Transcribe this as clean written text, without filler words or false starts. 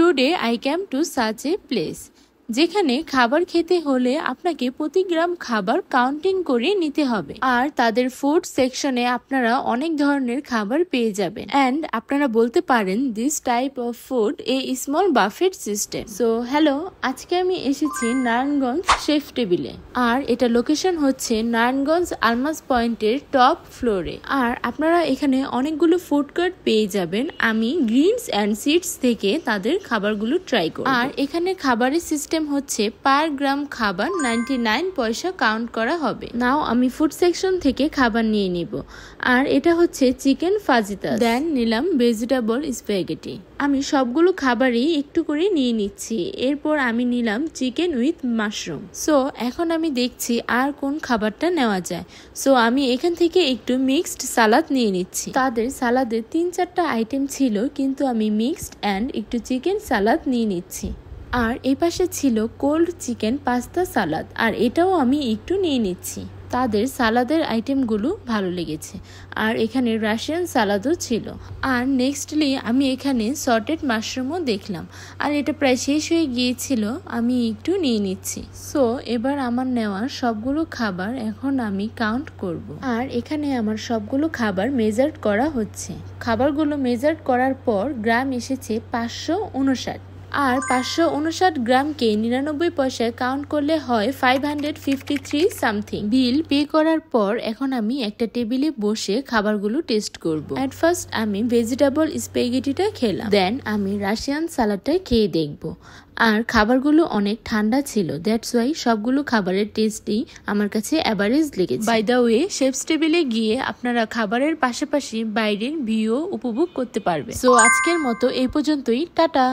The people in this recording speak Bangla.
Today I came to such a place, যেখানে খাবার খেতে হলে আপনাকে প্রতি গ্রাম খাবার কাউন্টিং করে নিতে হবে। আর তাদের ফুড সেকশনে আপনারা অনেক ধরনের খাবার পেয়ে যাবেন। অ্যান্ড আপনারা বলতে পারেন this type of food a small buffet system. So hello, আজকে আমি এসেছি নারায়ণগঞ্জ শেফ টেবিলে। আর এটা লোকেশন হচ্ছে নারায়ণগঞ্জ আলমাস পয়েন্টের টপ ফ্লোরে। আর আপনারা এখানে অনেকগুলো ফুড কোর্ট পেয়ে যাবেন। আমি গ্রিনস অ্যান্ড সিডস থেকে তাদের খাবারগুলো ট্রাই করব। আর এখানে খাবারের সিস্টেম হচ্ছে পার গ্রাম খাবার 99 পয়সা কাউন্ট করা হবে। নাও আমি ফুড সেকশন থেকে খাবার নিয়ে নিব। আর এটা হচ্ছে চিকেন ফাজিতাস, দেন নিলাম ভেজিটেবল স্প্যাগেটি। আমি সবগুলো খাবারই একটু করে নিয়ে নিচ্ছি। এরপর আমি নিলাম চিকেন উইথ মাশরুম। সো এখন আমি দেখছি আর কোন খাবারটা নেওয়া যায়। সো আমি এখান থেকে একটু মিক্সড সালাদ নিয়ে নিচ্ছি। তাদের সালাদে 3-4টা আইটেম ছিল, কিন্তু আমি মিক্সড অ্যান্ড একটু চিকেন সালাদ নিয়ে নিচ্ছি। আর এই পাশে ছিল কোল্ড চিকেন পাস্তা সালাদ, আর এটাও আমি একটু নিয়ে নিচ্ছি। তাদের সালাদের আইটেমগুলো ভালো লেগেছে। আর এখানে রাশিয়ান সালাদও ছিল। আর নেক্সটলি আমি এখানে সটেড মাশরুমও দেখলাম। আর এটা প্রায় শেষ হয়ে গিয়েছিল, আমি একটু নিয়ে নিচ্ছি। সো এবার আমার নেওয়া সবগুলো খাবার এখন আমি কাউন্ট করব। আর এখানে আমার সবগুলো খাবার মেজার্ড করা হচ্ছে। খাবারগুলো মেজার্ড করার পর গ্রাম এসেছে 559। আর 559 গ্রামকে 99 পয়সায় কাউন্ট করলে হয় 553 সামথিং। বিল পে করার পর এখন আমি একটা টেবিলে বসে খাবারগুলো টেস্ট করব। এট ফার্স্ট আমি ভেজিটেবল স্প্যাগেটিটা খেলাম, দেন আমি রাশিয়ান সালাডটা খেয়ে দেখব। আর খাবারগুলো অনেক ঠান্ডা ছিল, দ্যাটস ওয়াই সবগুলো খাবারের টেস্টই আমার কাছে অ্যাভারেজ লেগেছে। বাই দ্য ওয়ে, শেফস টেবিলে গিয়ে আপনারা খাবারের পাশাপাশি বাইরের ভিউ উপভোগ করতে পারবেন। সো আজকের মতো এই পর্যন্তই, টাটা।